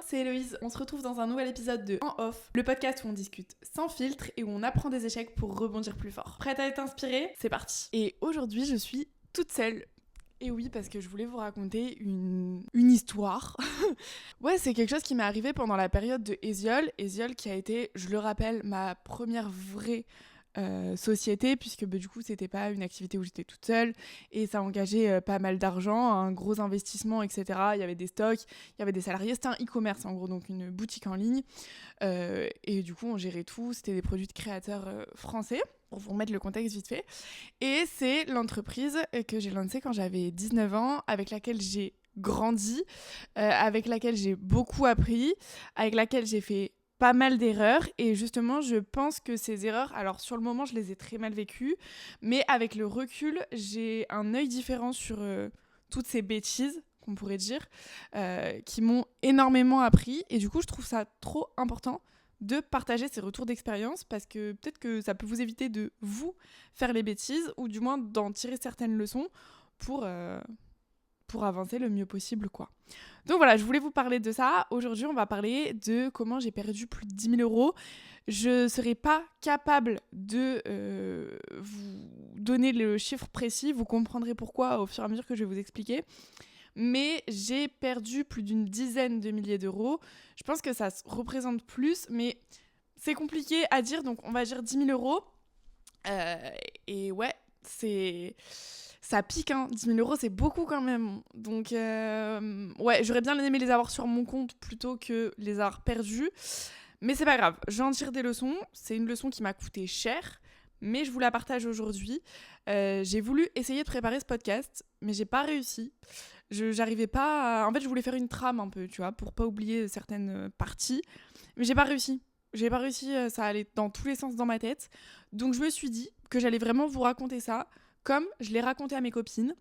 c'est Héloïse. On se retrouve dans un nouvel épisode de En Off, le podcast où on discute sans filtre et où on apprend des échecs pour rebondir plus fort. Prête à être inspirée ? C'est parti. Et aujourd'hui, je suis toute seule. Et oui, parce que je voulais vous raconter une histoire. Ouais, c'est quelque chose qui m'est arrivé pendant la période de Eziol. Eziol qui a été, je le rappelle, ma première vraie société, puisque du coup c'était pas une activité où j'étais toute seule et ça engageait pas mal d'argent, un gros investissement, etc. Il y avait des stocks, il y avait des salariés, c'était un e-commerce en gros, donc une boutique en ligne, et du coup on gérait tout, c'était des produits de créateurs français, pour vous remettre le contexte vite fait. Et c'est l'entreprise que j'ai lancée quand j'avais 19 ans, avec laquelle j'ai grandi, avec laquelle j'ai beaucoup appris, avec laquelle j'ai fait pas mal d'erreurs, et justement je pense que ces erreurs, alors sur le moment je les ai très mal vécues, mais avec le recul j'ai un œil différent sur toutes ces bêtises qu'on pourrait dire, qui m'ont énormément appris, et du coup je trouve ça trop important de partager ces retours d'expérience, parce que peut-être que ça peut vous éviter de vous faire les bêtises, ou du moins d'en tirer certaines leçons pour avancer le mieux possible, quoi. Donc voilà, je voulais vous parler de ça. Aujourd'hui, on va parler de comment j'ai perdu plus de 10 000 euros. Je ne serai pas capable de vous donner le chiffre précis. Vous comprendrez pourquoi au fur et à mesure que je vais vous expliquer. Mais j'ai perdu plus d'une dizaine de milliers d'euros. Je pense que ça représente plus, mais c'est compliqué à dire. Donc on va dire 10 000 euros. Et ouais, ça pique, hein. 10 000 euros, c'est beaucoup quand même. Donc, ouais, j'aurais bien aimé les avoir sur mon compte plutôt que les avoir perdus. Mais c'est pas grave, j'en tire des leçons. C'est une leçon qui m'a coûté cher, mais je vous la partage aujourd'hui. J'ai voulu essayer de préparer ce podcast, mais j'ai pas réussi. J'arrivais pas à... En fait, je voulais faire une trame un peu, tu vois, pour pas oublier certaines parties. Mais j'ai pas réussi. Ça allait dans tous les sens dans ma tête. Donc je me suis dit que j'allais vraiment vous raconter ça, comme je l'ai raconté à mes copines,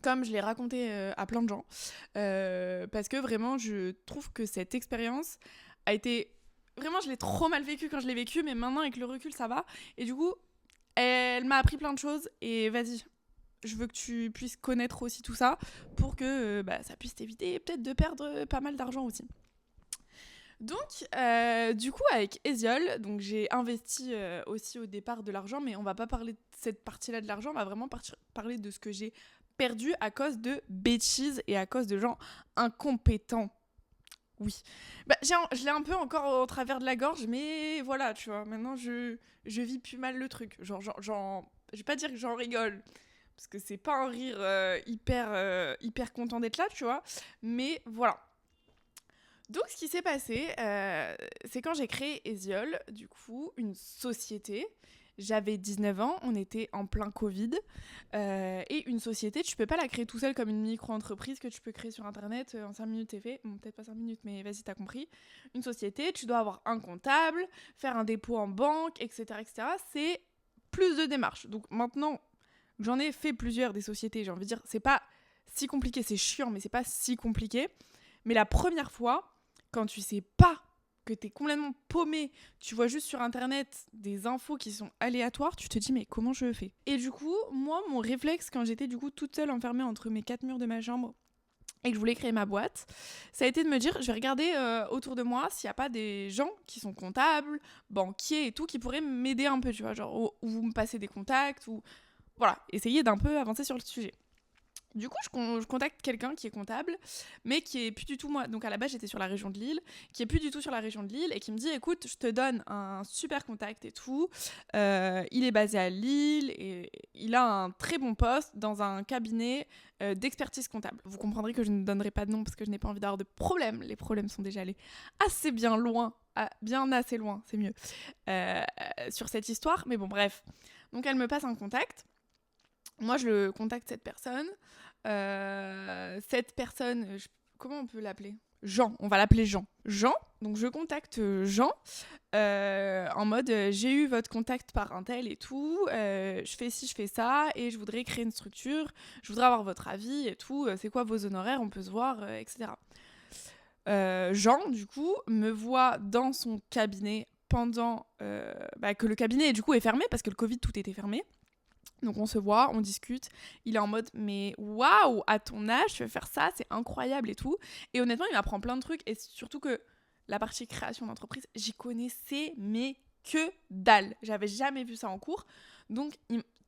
comme je l'ai raconté à plein de gens. Parce que vraiment, je trouve que cette expérience a été... Vraiment, je l'ai trop mal vécue quand je l'ai vécue, mais maintenant, avec le recul, ça va. Et du coup, elle m'a appris plein de choses. Et vas-y, je veux que tu puisses connaître aussi tout ça pour que ça puisse t'éviter peut-être de perdre pas mal d'argent aussi. Donc, du coup, avec Eziol, donc j'ai investi aussi au départ de l'argent, mais on va pas parler de cette partie-là de l'argent, on va vraiment parler de ce que j'ai perdu à cause de bêtises et à cause de gens incompétents. Oui. Je l'ai un peu encore au travers de la gorge, mais voilà, tu vois, maintenant je vis plus mal le truc. Genre, je vais pas dire que j'en rigole, parce que c'est pas un rire hyper content d'être là, tu vois, mais voilà. Donc, ce qui s'est passé, c'est quand j'ai créé Eziol, du coup, une société. J'avais 19 ans, on était en plein Covid. Et une société, tu peux pas la créer tout seul comme une micro-entreprise que tu peux créer sur Internet en 5 minutes, t'es fait. Bon, peut-être pas 5 minutes, mais vas-y, t'as compris. Une société, tu dois avoir un comptable, faire un dépôt en banque, etc., etc. C'est plus de démarches. Donc maintenant, j'en ai fait plusieurs des sociétés, j'ai envie de dire, c'est pas si compliqué, c'est chiant, mais c'est pas si compliqué. Mais la première fois, quand tu sais pas, que t'es complètement paumé, tu vois juste sur internet des infos qui sont aléatoires, tu te dis mais comment je le fais ? Et du coup, moi, mon réflexe quand j'étais du coup toute seule enfermée entre mes 4 murs de ma chambre et que je voulais créer ma boîte, ça a été de me dire, je vais regarder autour de moi s'il n'y a pas des gens qui sont comptables, banquiers et tout, qui pourraient m'aider un peu, tu vois, genre, ou me passer des contacts, ou voilà, essayer d'un peu avancer sur le sujet. Du coup, je contacte quelqu'un qui est comptable, mais qui est plus du tout moi. Donc à la base, j'étais sur la région de Lille, qui est plus du tout sur la région de Lille, et qui me dit, écoute, je te donne un super contact et tout. Il est basé à Lille, et il a un très bon poste dans un cabinet d'expertise comptable. Vous comprendrez que je ne donnerai pas de nom parce que je n'ai pas envie d'avoir de problèmes. Les problèmes sont déjà allés assez bien loin, bien assez loin, c'est mieux, sur cette histoire. Mais bon, bref. Donc elle me passe un contact. Moi, je contacte cette personne. Comment on peut l'appeler ? Jean, on va l'appeler Jean. Jean, donc je contacte Jean en mode j'ai eu votre contact par un tel et tout, je fais ci, je fais ça et je voudrais créer une structure, je voudrais avoir votre avis et tout, c'est quoi vos honoraires, on peut se voir, etc. Jean, du coup, me voit dans son cabinet pendant que le cabinet du coup est fermé parce que le Covid, tout était fermé. Donc on se voit, on discute, il est en mode mais waouh, à ton âge tu veux faire ça, c'est incroyable et tout. Et honnêtement il m'apprend plein de trucs et surtout que la partie création d'entreprise, j'y connaissais mais que dalle. J'avais jamais vu ça en cours. Donc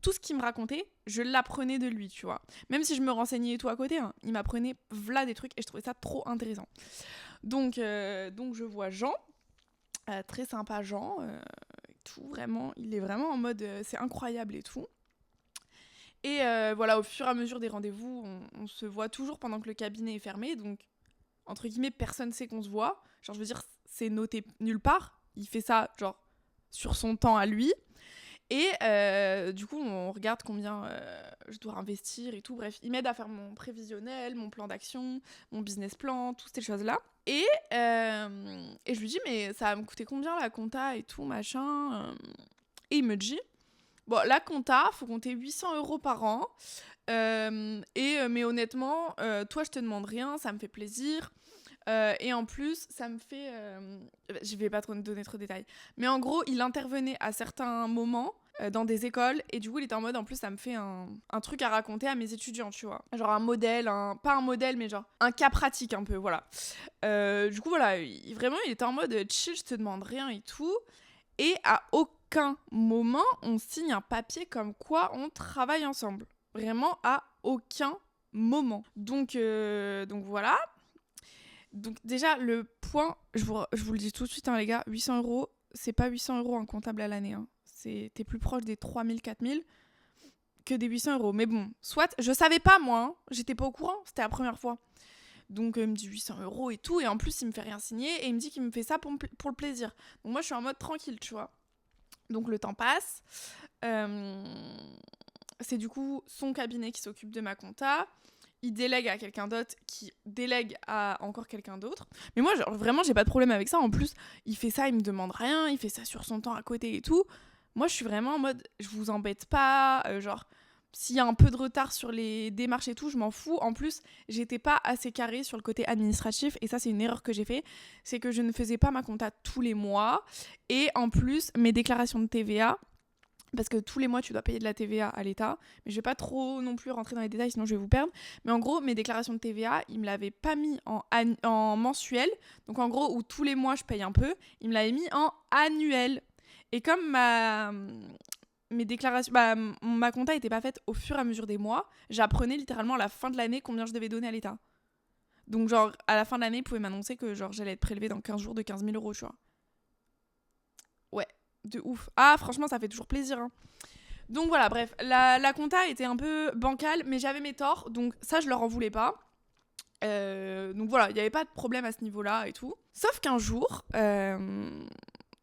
tout ce qu'il me racontait, je l'apprenais de lui, tu vois. Même si je me renseignais et tout à côté, hein, il m'apprenait v'là des trucs et je trouvais ça trop intéressant. Donc je vois Jean, très sympa Jean, tout vraiment, il est vraiment en mode c'est incroyable et tout. Et voilà, au fur et à mesure des rendez-vous, on se voit toujours pendant que le cabinet est fermé. Donc, entre guillemets, personne ne sait qu'on se voit. Genre, je veux dire, c'est noté nulle part. Il fait ça, genre, sur son temps à lui. Et du coup, on regarde combien je dois investir et tout. Bref, il m'aide à faire mon prévisionnel, mon plan d'action, mon business plan, toutes ces choses-là. Et je lui dis, mais ça va me coûter combien la compta et tout, machin. Et il me dit... Bon, la compta, faut compter 800 € par an. Mais honnêtement, toi, je te demande rien, ça me fait plaisir. Et en plus, ça me fait... je vais pas trop donner trop de détails. Mais en gros, il intervenait à certains moments dans des écoles. Et du coup, il était en mode, en plus, ça me fait un truc à raconter à mes étudiants, tu vois. Genre un modèle, pas un modèle, mais genre un cas pratique un peu, voilà. Du coup, voilà, vraiment, il était en mode chill, je te demande rien et tout. Et à aucun moment, on signe un papier comme quoi on travaille ensemble. Vraiment, à aucun moment. Donc voilà. Donc déjà, le point, je vous le dis tout de suite, hein, les gars, 800 €, c'est pas 800 € un comptable à l'année. Hein. T'es plus proche des 3000, 4000 que des 800 €. Mais bon, soit, je savais pas moi, hein, j'étais pas au courant, c'était la première fois. Donc il me dit 800 € et tout, et en plus il me fait rien signer, et il me dit qu'il me fait ça pour le plaisir. Donc moi je suis en mode tranquille, tu vois. Donc le temps passe, c'est du coup son cabinet qui s'occupe de ma compta, il délègue à quelqu'un d'autre qui délègue à encore quelqu'un d'autre. Mais moi genre, vraiment j'ai pas de problème avec ça, en plus il fait ça, il me demande rien, il fait ça sur son temps à côté et tout. Moi je suis vraiment en mode je vous embête pas, genre... S'il y a un peu de retard sur les démarches et tout, je m'en fous. En plus, j'étais pas assez carrée sur le côté administratif. Et ça, c'est une erreur que j'ai fait. C'est que je ne faisais pas ma compta tous les mois. Et en plus, mes déclarations de TVA... Parce que tous les mois, tu dois payer de la TVA à l'État. Mais je vais pas trop non plus rentrer dans les détails, sinon je vais vous perdre. Mais en gros, mes déclarations de TVA, ils me l'avaient pas mis en mensuel. Donc en gros, où tous les mois, je paye un peu. Ils me l'avaient mis en annuel. Et comme mes déclarations, ma compta n'était pas faite au fur et à mesure des mois, j'apprenais littéralement à la fin de l'année combien je devais donner à l'État. Donc genre, à la fin de l'année, ils pouvaient m'annoncer que genre j'allais être prélevée dans 15 jours de 15 000 €, tu vois. Ouais, de ouf. Ah, franchement, ça fait toujours plaisir, hein. Donc voilà, bref, la compta était un peu bancale, mais j'avais mes torts, donc ça, je leur en voulais pas. Donc voilà, il n'y avait pas de problème à ce niveau-là et tout. Sauf qu'un jour...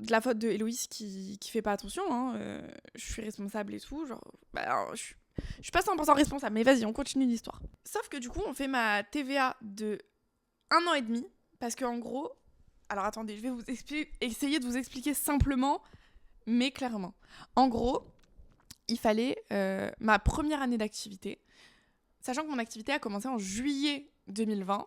de la faute de Héloïse qui fait pas attention, hein, je suis responsable et tout, genre, alors, je suis pas 100% responsable, mais vas-y, on continue l'histoire. Sauf que du coup, on fait ma TVA de 1 an et demi, parce qu'en gros, alors attendez, je vais essayer de vous expliquer simplement, mais clairement. En gros, il fallait ma première année d'activité, sachant que mon activité a commencé en juillet 2020,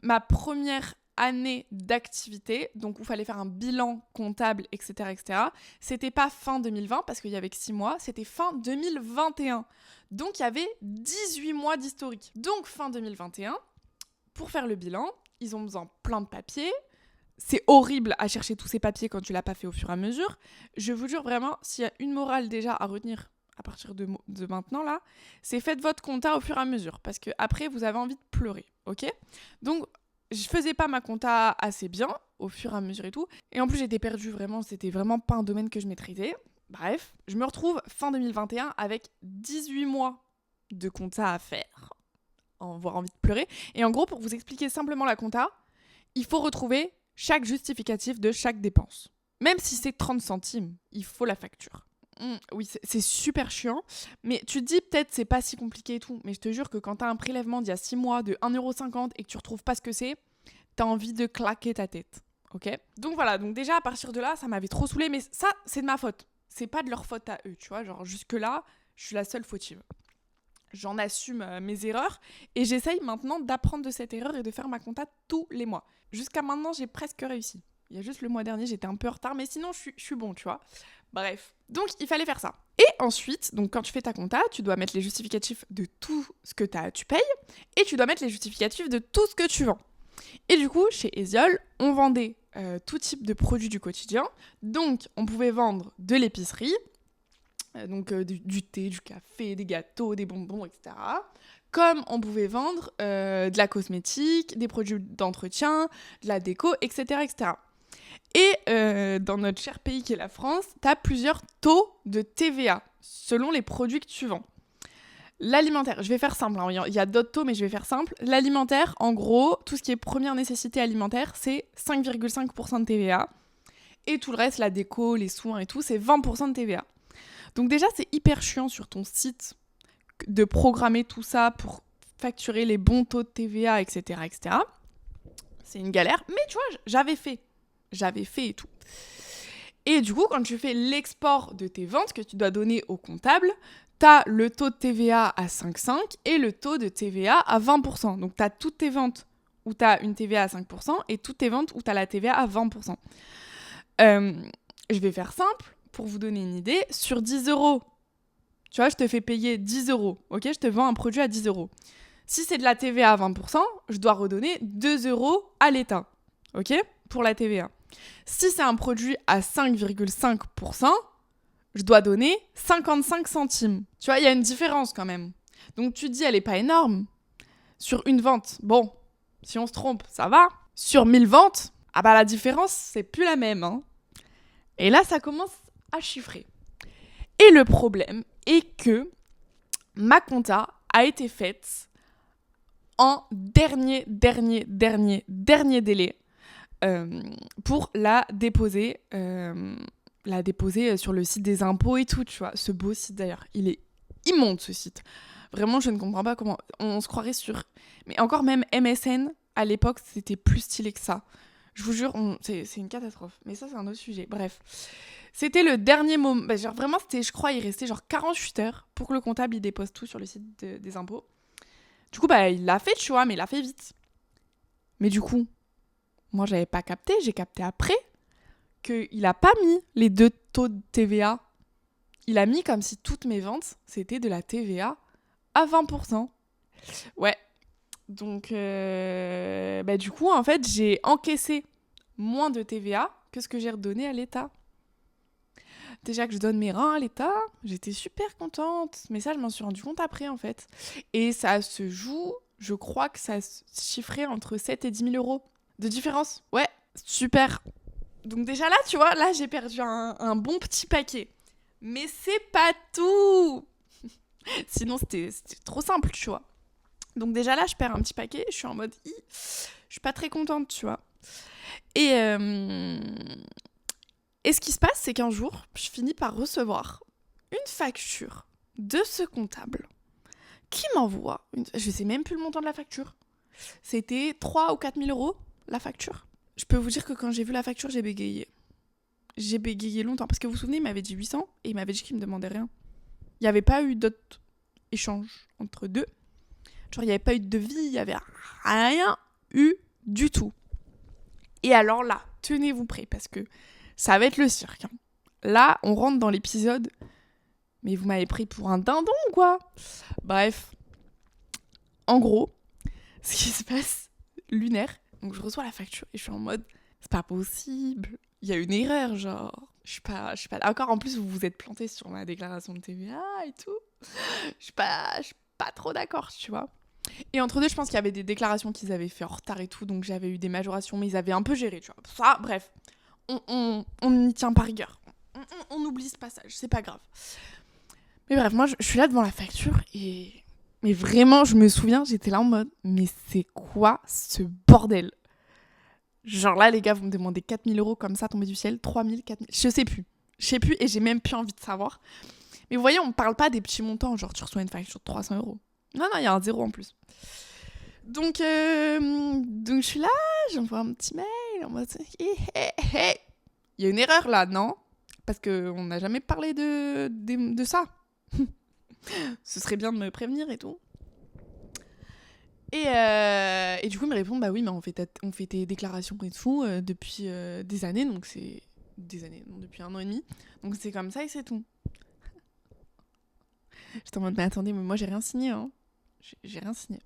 ma première année d'activité, donc où il fallait faire un bilan comptable, etc., etc. C'était pas fin 2020, parce qu'il y avait que 6 mois, c'était fin 2021. Donc il y avait 18 mois d'historique. Donc fin 2021, pour faire le bilan, ils ont besoin de plein de papiers. C'est horrible à chercher tous ces papiers quand tu l'as pas fait au fur et à mesure. Je vous jure vraiment, s'il y a une morale déjà à retenir à partir de maintenant là, c'est faites votre compta au fur et à mesure, parce que après vous avez envie de pleurer, ok ? Donc je faisais pas ma compta assez bien au fur et à mesure et tout, et en plus j'étais perdue vraiment, c'était vraiment pas un domaine que je maîtrisais. Bref, je me retrouve fin 2021 avec 18 mois de compta à faire, avoir envie de pleurer. Et en gros, pour vous expliquer simplement la compta, il faut retrouver chaque justificatif de chaque dépense. Même si c'est 30 centimes, il faut la facture. Oui, c'est super chiant, mais tu te dis peut-être c'est pas si compliqué et tout, mais je te jure que quand t'as un prélèvement d'il y a 6 mois de 1,50 € et que tu retrouves pas ce que c'est, t'as envie de claquer ta tête, ok ? Donc voilà, donc déjà à partir de là, ça m'avait trop saoulée, mais ça, c'est de ma faute. C'est pas de leur faute à eux, tu vois, genre jusque-là, je suis la seule fautive. J'en assume mes erreurs et j'essaye maintenant d'apprendre de cette erreur et de faire ma compta tous les mois. Jusqu'à maintenant, j'ai presque réussi. Il y a juste le mois dernier, j'étais un peu en retard, mais sinon, je suis bon, tu vois. Bref. Donc, il fallait faire ça. Et ensuite, donc quand tu fais ta compta, tu dois mettre les justificatifs de tout ce que tu payes et tu dois mettre les justificatifs de tout ce que tu vends. Et du coup, chez Eziol, on vendait tout type de produits du quotidien. Donc, on pouvait vendre de l'épicerie, du thé, du café, des gâteaux, des bonbons, etc. Comme on pouvait vendre de la cosmétique, des produits d'entretien, de la déco, etc. etc. Et dans notre cher pays qui est la France, tu as plusieurs taux de TVA selon les produits que tu vends. L'alimentaire, je vais faire simple, hein, il y a d'autres taux mais je vais faire simple. L'alimentaire, en gros, tout ce qui est première nécessité alimentaire, c'est 5,5% de TVA. Et tout le reste, la déco, les soins et tout, c'est 20% de TVA. Donc déjà, c'est hyper chiant sur ton site de programmer tout ça pour facturer les bons taux de TVA, etc. etc. C'est une galère, mais tu vois, j'avais fait et tout. Et du coup, quand tu fais l'export de tes ventes que tu dois donner au comptable, t'as le taux de TVA à 5,5 et le taux de TVA à 20%. Donc t'as toutes tes ventes où t'as une TVA à 5% et toutes tes ventes où t'as la TVA à 20%. Je vais faire simple pour vous donner une idée. Sur 10 €, tu vois, je te fais payer 10 €, ok ? Je te vends un produit à 10 €. Si c'est de la TVA à 20%, je dois redonner 2 € à l'État, ok ? Pour la TVA. Si c'est un produit à 5,5%, je dois donner 55 centimes. Tu vois, il y a une différence quand même. Donc tu te dis, elle est pas énorme. Sur une vente, bon, si on se trompe, ça va. Sur 1000 ventes, ah bah la différence, c'est plus la même, hein. Et là, ça commence à chiffrer. Et le problème est que ma compta a été faite en dernier délai pour la déposer sur le site des impôts et tout, tu vois. Ce beau site d'ailleurs, il est immonde ce site. Vraiment, je ne comprends pas comment on se croirait sur... Mais encore même MSN, à l'époque, c'était plus stylé que ça. Je vous jure, c'est une catastrophe. Mais ça, c'est un autre sujet. Bref. C'était le dernier moment. Bah, genre, vraiment, je crois, il restait genre 48 heures pour que le comptable, il dépose tout sur le site des impôts. Du coup, bah, il l'a fait, tu vois, mais il l'a fait vite. Mais du coup, moi, j'avais pas capté. J'ai capté après qu'il a pas mis les 2 taux de TVA. Il a mis comme si toutes mes ventes, c'était de la TVA à 20%. Ouais. Donc, du coup, en fait, j'ai encaissé moins de TVA que ce que j'ai redonné à l'État. Déjà que je donne mes reins à l'État, j'étais super contente. Mais ça, je m'en suis rendu compte après, en fait. Et ça se joue, je crois que ça se chiffrait entre 7 et 10 000 € de différence. Ouais, super. Donc déjà là, tu vois, là, j'ai perdu un bon petit paquet. Mais c'est pas tout. Sinon, c'était trop simple, tu vois. Donc déjà là, je perds un petit paquet. Je suis en mode, je suis pas très contente, tu vois. Et ce qui se passe, c'est qu'un jour, je finis par recevoir une facture de ce comptable qui m'envoie, je sais même plus le montant de la facture. C'était 3 ou 4 000 € la facture. Je peux vous dire que quand j'ai vu la facture, j'ai bégayé. J'ai bégayé longtemps parce que vous vous souvenez, il m'avait dit 800 et il m'avait dit qu'il me demandait rien. Il n'y avait pas eu d'autres échanges entre deux. Genre, il n'y avait pas eu de devis, il n'y avait rien eu du tout. Et alors là, tenez-vous prêts parce que ça va être le cirque. Hein. Là, on rentre dans l'épisode. Mais vous m'avez pris pour un dindon ou quoi ? Bref. En gros, ce qui se passe, lunaire. Donc je reçois la facture et je suis en mode, c'est pas possible. Il y a une erreur, genre. Je suis pas d'accord. En plus, vous vous êtes planté sur ma déclaration de TVA et tout. Je suis pas trop d'accord, tu vois. Et entre deux, je pense qu'il y avait des déclarations qu'ils avaient fait en retard et tout, donc j'avais eu des majorations, mais ils avaient un peu géré, tu vois. Ça, bref, on n'y tient pas rigueur. On oublie ce passage, c'est pas grave. Mais bref, moi, je suis là devant la facture et... Mais vraiment, je me souviens, j'étais là en mode, mais c'est quoi ce bordel ? Genre là, les gars, vous me demandez 4 000 € comme ça, tombé du ciel, 3 000, 4 000, je sais plus et j'ai même plus envie de savoir. Mais vous voyez, on parle pas des petits montants, genre tu reçois une facture de 300 €. Non, il y a un zéro en plus. Donc je suis là, j'envoie un petit mail en mode hey. Il y a une erreur là, non ? Parce qu'on n'a jamais parlé de ça. Ce serait bien de me prévenir et tout. Et du coup, ils me répondent, bah oui, mais on fait tes déclarations et tout depuis des années, donc c'est... Des années, non, depuis 1 an et demi. Donc c'est comme ça et c'est tout. J'étais en mode, mais attendez, mais moi j'ai rien signé, hein. J'ai rien signé.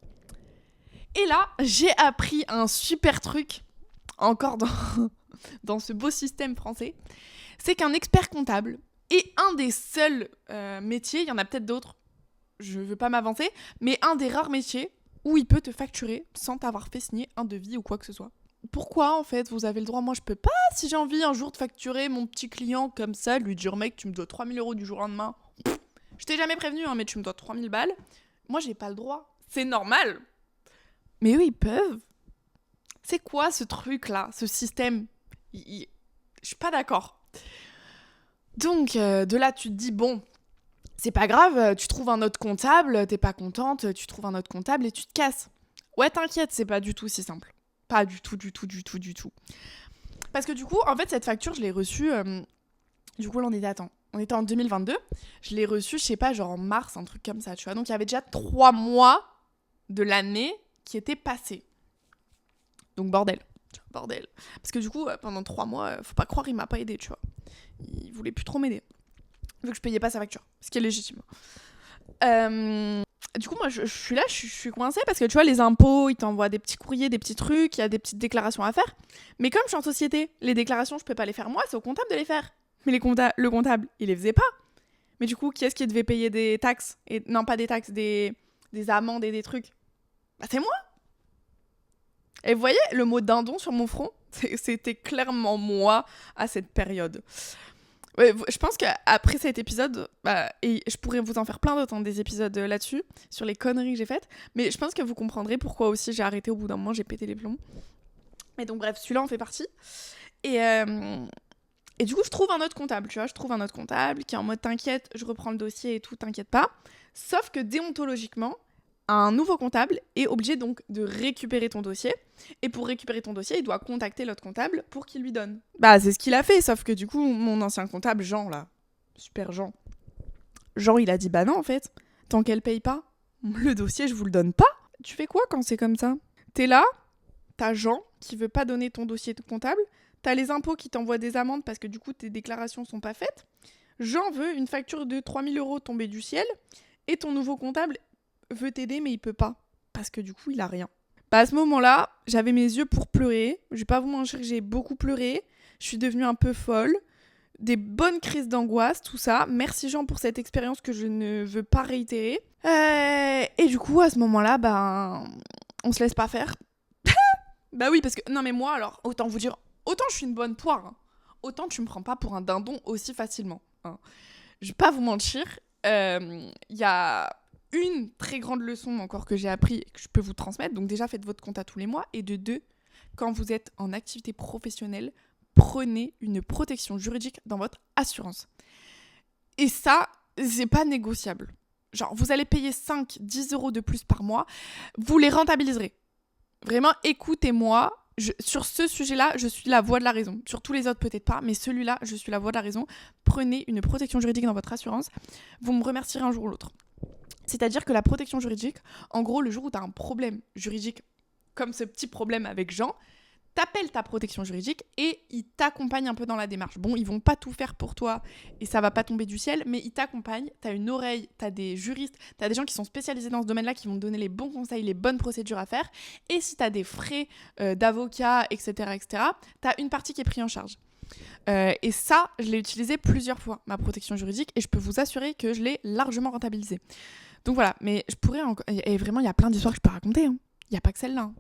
Et là, j'ai appris un super truc, encore dans ce beau système français, c'est qu'un expert comptable est un des seuls métiers, il y en a peut-être d'autres, je veux pas m'avancer, mais un des rares métiers où il peut te facturer sans t'avoir fait signer un devis ou quoi que ce soit. Pourquoi en fait vous avez le droit? Moi je peux pas, si j'ai envie un jour de facturer mon petit client comme ça, lui dire mec tu me dois 3 000 € du jour au lendemain. Je t'ai jamais prévenu hein, mais tu me dois 3 000 balles. Moi j'ai pas le droit. C'est normal. Mais eux ils peuvent. C'est quoi ce truc là, ce système? Je suis pas d'accord. Donc de là tu te dis bon, c'est pas grave, tu trouves un autre comptable, t'es pas contente, tu trouves un autre comptable et tu te casses. Ouais t'inquiète, c'est pas du tout si simple. Pas du tout. Parce que du coup, en fait, cette facture, je l'ai reçue... du coup, là, on était en 2022. Je l'ai reçue, je sais pas, genre en mars, un truc comme ça, tu vois. Donc, il y avait déjà 3 mois de l'année qui étaient passés. Donc, bordel. Parce que du coup, pendant 3 mois, faut pas croire, il m'a pas aidé, tu vois. Il voulait plus trop m'aider. Vu que je payais pas sa facture. Ce qui est légitime. Du coup, moi, je suis là, je suis coincée parce que tu vois, les impôts, ils t'envoient des petits courriers, des petits trucs, il y a des petites déclarations à faire. Mais comme je suis en société, les déclarations, je peux pas les faire moi, c'est au comptable de les faire. Mais le comptable, il les faisait pas. Mais du coup, qui est-ce qui devait payer des taxes non, pas des taxes, des amendes et des trucs. Bah, c'est moi. Et vous voyez, le mot dindon sur mon front, c'était clairement moi à cette période. Ouais, je pense qu'après cet épisode, et je pourrais vous en faire plein d'autres, des épisodes là-dessus, sur les conneries que j'ai faites, mais je pense que vous comprendrez pourquoi aussi j'ai arrêté au bout d'un moment, j'ai pété les plombs. Et donc bref, celui-là en fait partie. Et du coup, je trouve un autre comptable, tu vois, qui est en mode t'inquiète, je reprends le dossier et tout, t'inquiète pas. Sauf que déontologiquement, un nouveau comptable est obligé donc de récupérer ton dossier. Et pour récupérer ton dossier, il doit contacter l'autre comptable pour qu'il lui donne. Bah, c'est ce qu'il a fait, sauf que du coup, mon ancien comptable, Jean, là, super Jean, il a dit bah non, en fait, tant qu'elle paye pas, le dossier, je vous le donne pas. Tu fais quoi quand c'est comme ça? T'es là, t'as Jean qui veut pas donner ton dossier de comptable, t'as les impôts qui t'envoient des amendes parce que du coup, tes déclarations sont pas faites. Jean veut une facture de 3 000 € tombée du ciel, et ton nouveau comptable veut t'aider mais il peut pas parce que du coup il a rien. Bah à ce moment-là, j'avais mes yeux pour pleurer, je vais pas vous mentir que j'ai beaucoup pleuré, je suis devenue un peu folle, des bonnes crises d'angoisse, tout ça. Merci Jean pour cette expérience que je ne veux pas réitérer. Et du coup à ce moment-là, on se laisse pas faire. Bah oui parce que non mais moi alors autant vous dire, autant je suis une bonne poire, hein, autant tu me prends pas pour un dindon aussi facilement. Hein. Je vais pas vous mentir, y a une très grande leçon encore que j'ai appris et que je peux vous transmettre. Donc déjà, faites votre compta tous les mois. Et de 2, quand vous êtes en activité professionnelle, prenez une protection juridique dans votre assurance. Et ça, c'est pas négociable. Genre, vous allez payer 5-10 € de plus par mois, vous les rentabiliserez. Vraiment, écoutez-moi. Sur ce sujet-là, je suis la voix de la raison. Sur tous les autres, peut-être pas, mais celui-là, je suis la voix de la raison. Prenez une protection juridique dans votre assurance. Vous me remercierez un jour ou l'autre. C'est-à-dire que la protection juridique, en gros, le jour où tu as un problème juridique, comme ce petit problème avec Jean, t'appelles ta protection juridique et ils t'accompagnent un peu dans la démarche. Bon, ils vont pas tout faire pour toi et ça va pas tomber du ciel, mais ils t'accompagnent, t'as une oreille, t'as des juristes, t'as des gens qui sont spécialisés dans ce domaine-là qui vont te donner les bons conseils, les bonnes procédures à faire. Et si t'as des frais d'avocat, etc., t'as une partie qui est prise en charge. Et ça, je l'ai utilisé plusieurs fois, ma protection juridique, et je peux vous assurer que je l'ai largement rentabilisée. Donc voilà, mais je pourrais encore... Et vraiment, il y a plein d'histoires que je peux raconter. Il n'y a pas que celle-là. Hein.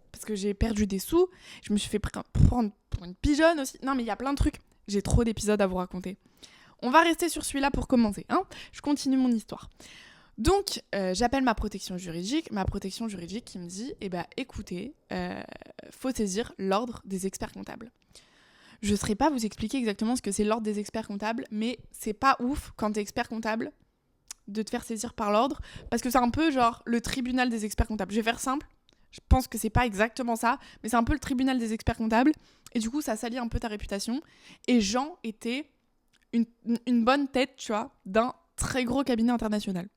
Parce que j'ai perdu des sous, je me suis fait prendre pour une pigeonne aussi. Non, mais il y a plein de trucs. J'ai trop d'épisodes à vous raconter. On va rester sur celui-là pour commencer. Hein. Je continue mon histoire. Donc, j'appelle ma protection juridique qui me dit, écoutez, faut saisir l'ordre des experts comptables. Je ne saurais pas vous expliquer exactement ce que c'est l'ordre des experts comptables, mais c'est pas ouf quand t'es expert comptable de te faire saisir par l'ordre, parce que c'est un peu genre le tribunal des experts comptables. Je vais faire simple, je pense que c'est pas exactement ça, mais c'est un peu le tribunal des experts comptables, et du coup ça salit un peu ta réputation. Et Jean était une bonne tête, tu vois, d'un très gros cabinet international.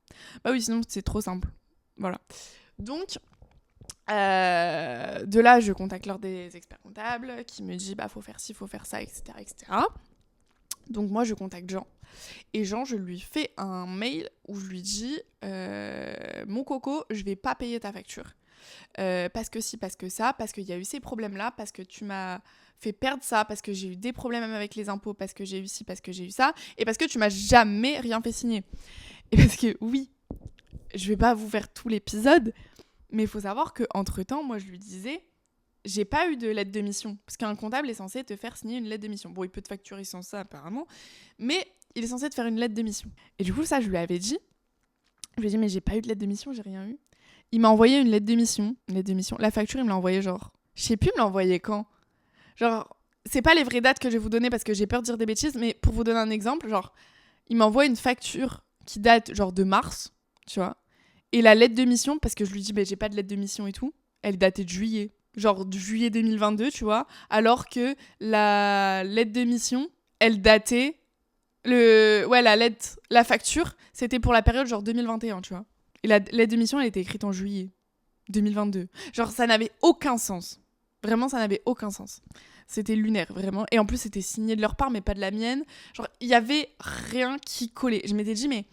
Bah oui, sinon c'est trop simple. Voilà. Donc, De là, je contacte l'ordre des experts comptables qui me dit faut faire ci, faut faire ça, etc., etc. Donc moi, je contacte Jean. Et Jean, je lui fais un mail où je lui dis mon coco, je vais pas payer ta facture. Parce que si, parce que ça, parce qu'il y a eu ces problèmes-là, parce que tu m'as fait perdre ça, parce que j'ai eu des problèmes avec les impôts, parce que j'ai eu ci, parce que j'ai eu ça, et parce que tu m'as jamais rien fait signer. Et parce que oui, je vais pas vous faire tout l'épisode, mais il faut savoir qu'entre-temps, moi je lui disais, j'ai pas eu de lettre de mission. Parce qu'un comptable est censé te faire signer une lettre de mission. Bon, il peut te facturer sans ça apparemment, mais il est censé te faire une lettre de mission. Et du coup, ça, je lui avais dit. Je lui ai dit, mais j'ai pas eu de lettre de mission, j'ai rien eu. Il m'a envoyé une lettre de mission. La facture, il me l'a envoyée genre... Je sais plus me l'envoyer quand. Genre, c'est pas les vraies dates que je vais vous donner parce que j'ai peur de dire des bêtises, mais pour vous donner un exemple, genre, il m'envoie une facture qui date genre de mars, tu vois. Et la lettre de mission, parce que je lui dis, j'ai pas de lettre de mission et tout, elle datait de juillet. Genre de juillet 2022, tu vois. Alors que la lettre de mission, elle datait... la facture, c'était pour la période genre 2021, tu vois. Et la lettre de mission, elle était écrite en juillet 2022. Genre, ça n'avait aucun sens. Vraiment, ça n'avait aucun sens. C'était lunaire, vraiment. Et en plus, c'était signé de leur part, mais pas de la mienne. Genre, il y avait rien qui collait. Je m'étais dit, mais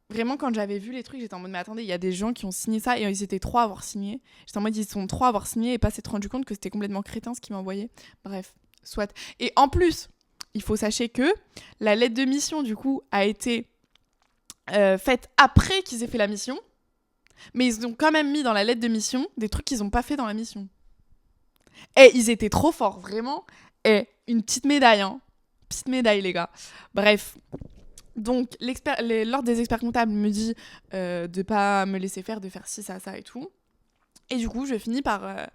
vraiment, quand j'avais vu les trucs, j'étais en mode, mais attendez, il y a des gens qui ont signé ça et ils étaient 3 à avoir signé. J'étais en mode, ils sont 3 à avoir signé et pas s'être rendu compte que c'était complètement crétin ce qu'ils m'envoyaient. Bref, soit. Et en plus, il faut sachez que la lettre de mission, du coup, a été faite après qu'ils aient fait la mission. Mais ils ont quand même mis dans la lettre de mission des trucs qu'ils n'ont pas fait dans la mission. Et ils étaient trop forts, vraiment. Et une petite médaille, hein. Petite médaille, les gars. Bref. Donc, l'ordre des experts comptables me dit de pas me laisser faire, de faire ci, ça et tout. Et du coup, je finis par...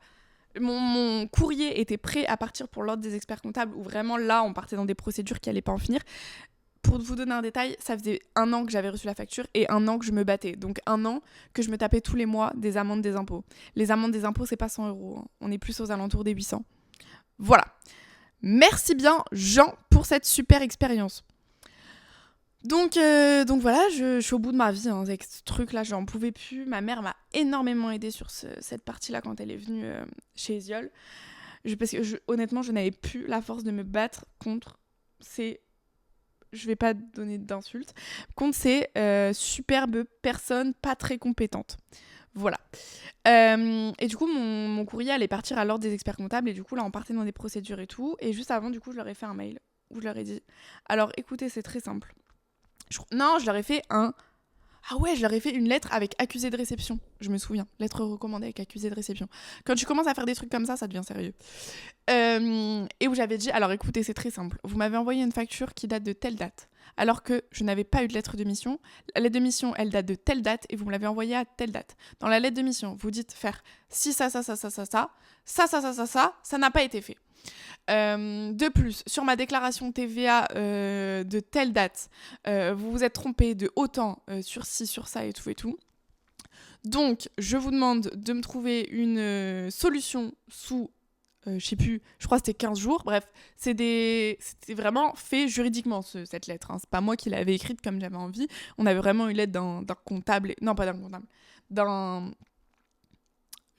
Mon courrier était prêt à partir pour l'ordre des experts comptables, où vraiment, là, on partait dans des procédures qui allaient pas en finir. Pour vous donner un détail, ça faisait 1 an que j'avais reçu la facture et 1 an que je me battais. Donc 1 an que je me tapais tous les mois des amendes des impôts. Les amendes des impôts, c'est pas 100 €. Hein. On est plus aux alentours des 800. Voilà. Merci bien, Jean, pour cette super expérience. Donc voilà, je suis au bout de ma vie hein, avec ce truc-là, j'en pouvais plus. Ma mère m'a énormément aidée sur cette partie-là quand elle est venue chez Esiol. Parce que honnêtement, je n'avais plus la force de me battre contre ces... Je vais pas donner d'insultes, contre ces superbes personnes pas très compétentes. Voilà. Et du coup, mon courrier allait partir à l'ordre des experts comptables, et du coup, là, on partait dans des procédures et tout. Et juste avant, du coup, je leur ai fait un mail où je leur ai dit alors, écoutez, c'est très simple. Je leur ai fait je leur ai fait une lettre avec accusé de réception. Je me souviens. Lettre recommandée avec accusé de réception. Quand tu commences à faire des trucs comme ça devient sérieux. Et où j'avais dit, alors écoutez, c'est très simple. Vous m'avez envoyé une facture qui date de telle date. Alors que je n'avais pas eu de lettre de mission. La lettre de mission, elle date de telle date et vous me l'avez envoyée à telle date. Dans la lettre de mission, vous dites faire si ça n'a pas été fait. De plus, sur ma déclaration TVA de telle date, vous vous êtes trompé de autant sur ci, sur ça et tout. Donc, je vous demande de me trouver une solution sous, je sais plus, je crois que c'était 15 jours. Bref, c'était vraiment fait juridiquement, cette lettre. Hein. C'est pas moi qui l'avais écrite comme j'avais envie. On avait vraiment une lettre d'un comptable, non pas d'un comptable, d'un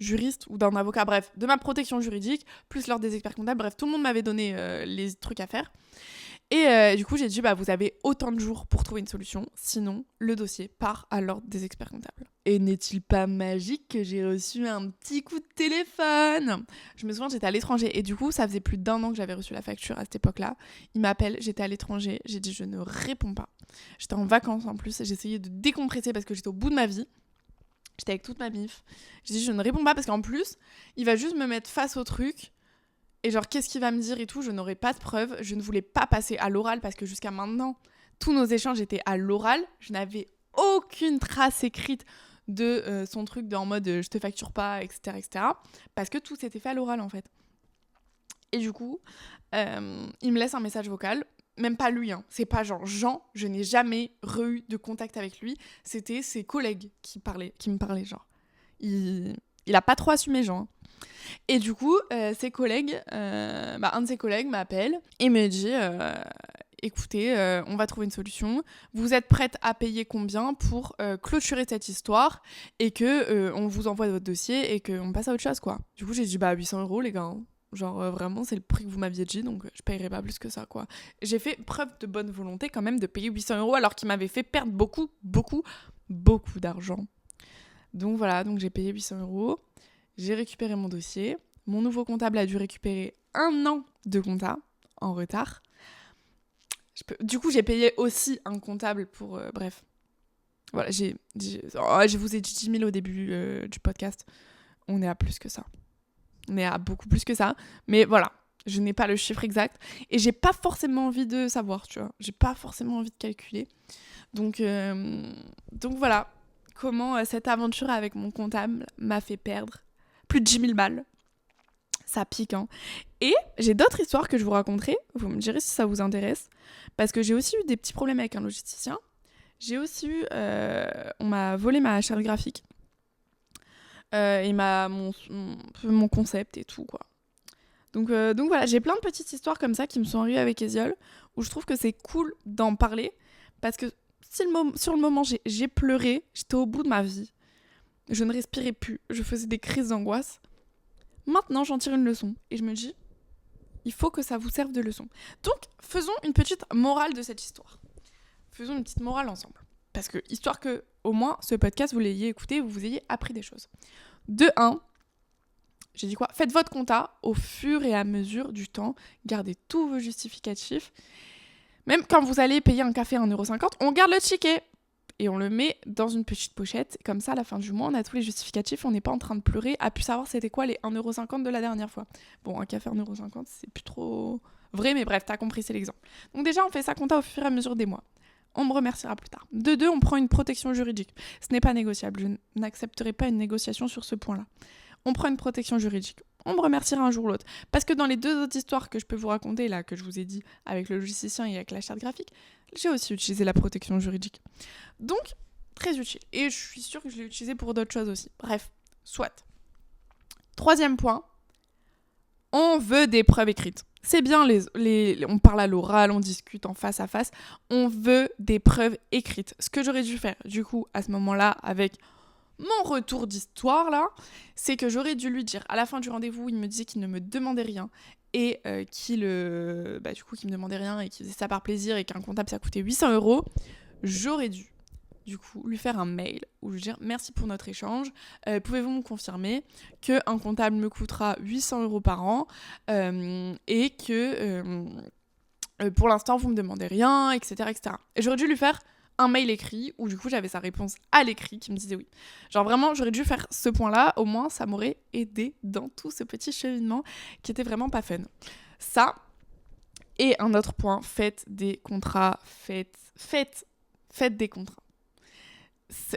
juriste ou d'un avocat, bref, de ma protection juridique, plus l'ordre des experts comptables, bref, tout le monde m'avait donné les trucs à faire. Et du coup, j'ai dit, vous avez autant de jours pour trouver une solution, sinon le dossier part à l'ordre des experts comptables. Et n'est-il pas magique que j'ai reçu un petit coup de téléphone ? Je me souviens, j'étais à l'étranger, et du coup, ça faisait plus d'1 an que j'avais reçu la facture à cette époque-là. Il m'appelle, j'étais à l'étranger, j'ai dit, je ne réponds pas. J'étais en vacances en plus, j'essayais de décompresser parce que j'étais au bout de ma vie. J'étais avec toute ma bif. J'ai dit, je ne réponds pas parce qu'en plus, il va juste me mettre face au truc. Et genre, qu'est-ce qu'il va me dire et tout, je n'aurai pas de preuves. Je ne voulais pas passer à l'oral parce que jusqu'à maintenant, tous nos échanges étaient à l'oral. Je n'avais aucune trace écrite de son truc en mode je te facture pas, etc. Parce que tout s'était fait à l'oral en fait. Et du coup, il me laisse un message vocal. Même pas lui, hein. C'est pas Jean, je n'ai jamais eu de contact avec lui. C'était ses collègues qui me parlaient, genre. Il a pas trop assumé, Jean. Hein. Et du coup, ses collègues, un de ses collègues m'appelle et me dit, écoutez, on va trouver une solution. Vous êtes prête à payer combien pour clôturer cette histoire et que on vous envoie votre dossier et qu'on passe à autre chose, quoi. Du coup, j'ai dit, 800 € les gars. Hein. Genre, vraiment, c'est le prix que vous m'aviez dit, donc je payerai pas plus que ça, quoi. J'ai fait preuve de bonne volonté quand même de payer 800 € alors qu'il m'avait fait perdre beaucoup d'argent. Donc voilà, donc j'ai payé 800 €. J'ai récupéré mon dossier. Mon nouveau comptable a dû récupérer 1 an de compta en retard. Du coup, j'ai payé aussi un comptable pour... bref. Voilà, je vous ai dit 10 000 au début du podcast. On est à plus que ça. On est à beaucoup plus que ça. Mais voilà, je n'ai pas le chiffre exact. Et j'ai pas forcément envie de savoir, tu vois. J'ai pas forcément envie de calculer. Donc voilà, comment cette aventure avec mon comptable m'a fait perdre plus de 10 000 balles. Ça pique, hein. Et j'ai d'autres histoires que je vous raconterai. Vous me direz si ça vous intéresse. Parce que j'ai aussi eu des petits problèmes avec un logisticien. J'ai aussi eu... on m'a volé ma charte graphique. Et mon concept et tout, quoi. Donc voilà, j'ai plein de petites histoires comme ça qui me sont arrivées avec Eziol, où je trouve que c'est cool d'en parler. Parce que sur le moment, j'ai pleuré. J'étais au bout de ma vie. Je ne respirais plus. Je faisais des crises d'angoisse. Maintenant, j'en tire une leçon. Et je me dis, il faut que ça vous serve de leçon. Donc, faisons une petite morale de cette histoire. Faisons une petite morale ensemble. Parce que, histoire que, au moins, ce podcast, vous l'ayez écouté, vous ayez appris des choses. De 1, j'ai dit quoi ? Faites votre compta au fur et à mesure du temps. Gardez tous vos justificatifs. Même quand vous allez payer un café à 1,50 €, on garde le ticket. Et on le met dans une petite pochette. Comme ça, à la fin du mois, on a tous les justificatifs. On n'est pas en train de pleurer à plus savoir c'était quoi les 1,50 € de la dernière fois. Bon, un café à 1,50 €, c'est plus trop vrai, mais bref, t'as compris, c'est l'exemple. Donc déjà, on fait sa compta au fur et à mesure des mois. On me remerciera plus tard. De 2, on prend une protection juridique. Ce n'est pas négociable. Je n'accepterai pas une négociation sur ce point-là. On prend une protection juridique. On me remerciera un jour ou l'autre. Parce que dans les 2 autres histoires que je peux vous raconter, là, que je vous ai dit, avec le logisticien et avec la charte graphique, j'ai aussi utilisé la protection juridique. Donc, très utile. Et je suis sûre que je l'ai utilisé pour d'autres choses aussi. Bref, soit. 3e point, on veut des preuves écrites. C'est bien, on parle à l'oral, on discute en face à face. On veut des preuves écrites. Ce que j'aurais dû faire, du coup, à ce moment-là, avec mon retour d'histoire, là, c'est que j'aurais dû lui dire, à la fin du rendez-vous, il me disait qu'il ne me demandait rien. Et qu'il me demandait rien et qu'il faisait ça par plaisir et qu'un comptable, ça coûtait 800 €. J'aurais dû, du coup, lui faire un mail où lui dire merci pour notre échange. Pouvez-vous me confirmer qu'un comptable me coûtera 800 € par an et que pour l'instant, vous me demandez rien, etc., etc. Et j'aurais dû lui faire un mail écrit où du coup j'avais sa réponse à l'écrit qui me disait oui. Genre vraiment, j'aurais dû faire ce point-là, au moins ça m'aurait aidé dans tout ce petit cheminement qui était vraiment pas fun. Ça, et un autre point, faites des contrats, faites des contrats.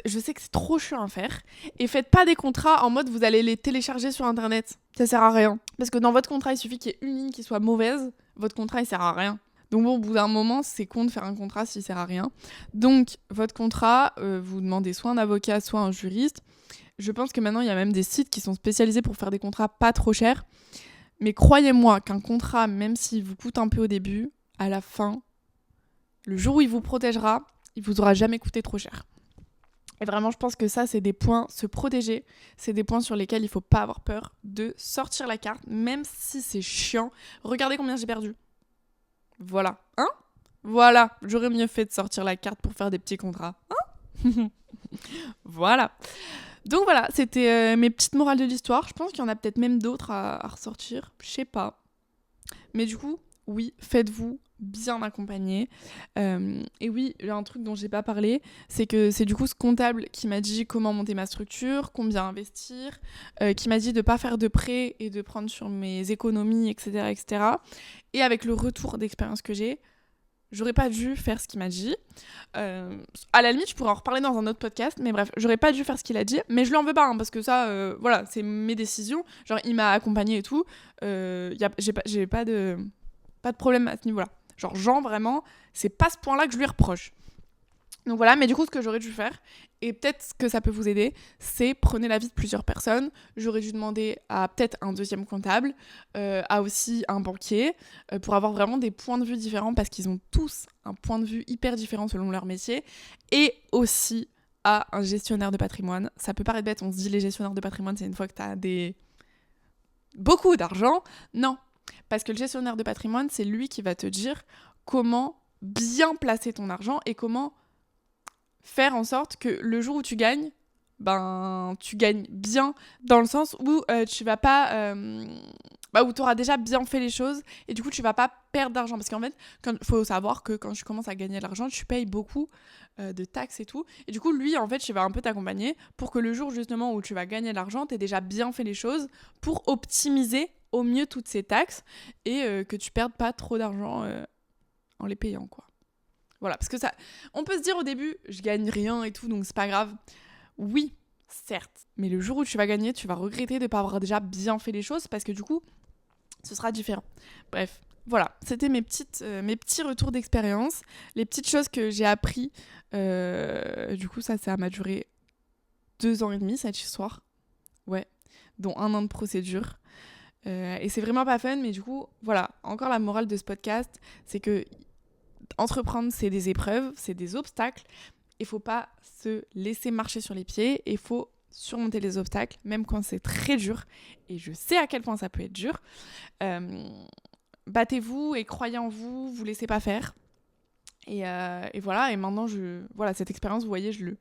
Je sais que c'est trop chiant à faire, et faites pas des contrats en mode vous allez les télécharger sur internet, ça sert à rien. Parce que dans votre contrat, il suffit qu'il y ait une ligne qui soit mauvaise, votre contrat il sert à rien. Donc bon, au bout d'un moment, c'est con de faire un contrat s'il sert à rien. Donc, votre contrat, vous demandez soit un avocat, soit un juriste. Je pense que maintenant, il y a même des sites qui sont spécialisés pour faire des contrats pas trop chers. Mais croyez-moi qu'un contrat, même s'il vous coûte un peu au début, à la fin, le jour où il vous protégera, il vous aura jamais coûté trop cher. Et vraiment, je pense que ça, c'est des points, se protéger, c'est des points sur lesquels il faut pas avoir peur de sortir la carte, même si c'est chiant. Regardez combien j'ai perdu. Voilà. Hein ? Voilà. J'aurais mieux fait de sortir la carte pour faire des petits contrats. Hein ? Voilà. Donc voilà, c'était mes petites morales de l'histoire. Je pense qu'il y en a peut-être même d'autres à ressortir. Je sais pas. Mais du coup, oui, faites-vous bien accompagner. Et oui, il y a un truc dont j'ai pas parlé, c'est que c'est du coup ce comptable qui m'a dit comment monter ma structure, combien investir, qui m'a dit de pas faire de prêts et de prendre sur mes économies, etc., etc. Et avec le retour d'expérience que j'ai, j'aurais pas dû faire ce qu'il m'a dit. À la limite, je pourrais en reparler dans un autre podcast, mais bref, j'aurais pas dû faire ce qu'il a dit, mais je lui en veux pas, hein, parce que ça, voilà, c'est mes décisions. Genre, il m'a accompagnée et tout. J'ai pas de problème à ce niveau-là. Genre, vraiment, c'est pas ce point-là que je lui reproche. Donc voilà, mais du coup, ce que j'aurais dû faire, et peut-être que ça peut vous aider, c'est prenez l'avis de plusieurs personnes. J'aurais dû demander à peut-être un deuxième comptable, à aussi un banquier, pour avoir vraiment des points de vue différents, parce qu'ils ont tous un point de vue hyper différent selon leur métier, et aussi à un gestionnaire de patrimoine. Ça peut paraître bête, on se dit les gestionnaires de patrimoine, c'est une fois que tu as beaucoup d'argent. Non, parce que le gestionnaire de patrimoine, c'est lui qui va te dire comment bien placer ton argent et comment faire en sorte que le jour où tu gagnes, ben tu gagnes bien dans le sens où tu vas pas où tu auras déjà bien fait les choses et du coup tu vas pas perdre d'argent parce qu'en fait faut savoir que quand tu commences à gagner de l'argent tu payes beaucoup de taxes et tout et du coup lui en fait il va un peu t'accompagner pour que le jour justement où tu vas gagner de l'argent tu aies déjà bien fait les choses pour optimiser au mieux toutes ces taxes et que tu perdes pas trop d'argent en les payant quoi. Voilà, parce que ça, on peut se dire au début, je gagne rien et tout, donc c'est pas grave. Oui, certes, mais le jour où tu vas gagner, tu vas regretter de ne pas avoir déjà bien fait les choses parce que du coup, ce sera différent. Bref, voilà, c'était mes petits retours d'expérience, les petites choses que j'ai appris. Du coup, ça m'a duré 2 ans et demi cette histoire, ouais, dont 1 an de procédure. Et c'est vraiment pas fun, mais du coup, voilà, encore la morale de ce podcast, c'est que entreprendre, c'est des épreuves, c'est des obstacles. Il faut pas se laisser marcher sur les pieds. Il faut surmonter les obstacles, même quand c'est très dur. Et je sais à quel point ça peut être dur. Battez-vous et croyez en vous. Vous laissez pas faire. Et voilà. Et maintenant, voilà, cette expérience, vous voyez, je vais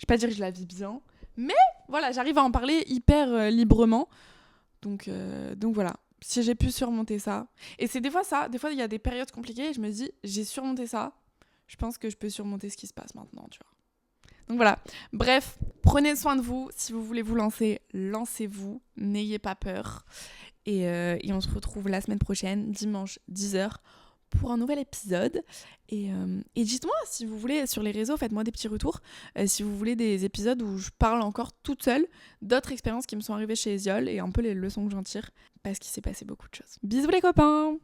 pas dire que je la vis bien, mais voilà, j'arrive à en parler hyper librement. Donc voilà. Si j'ai pu surmonter ça. Et c'est des fois il y a des périodes compliquées et je me dis, j'ai surmonté ça, je pense que je peux surmonter ce qui se passe maintenant, tu vois. Donc voilà. Bref, prenez soin de vous. Si vous voulez vous lancer, lancez-vous. N'ayez pas peur. Et on se retrouve la semaine prochaine, dimanche 10h, pour un nouvel épisode. Et dites-moi si vous voulez, sur les réseaux, faites-moi des petits retours. Si vous voulez des épisodes où je parle encore toute seule d'autres expériences qui me sont arrivées chez Eziol et un peu les leçons que j'en tire, parce qu'il s'est passé beaucoup de choses. Bisous les copains!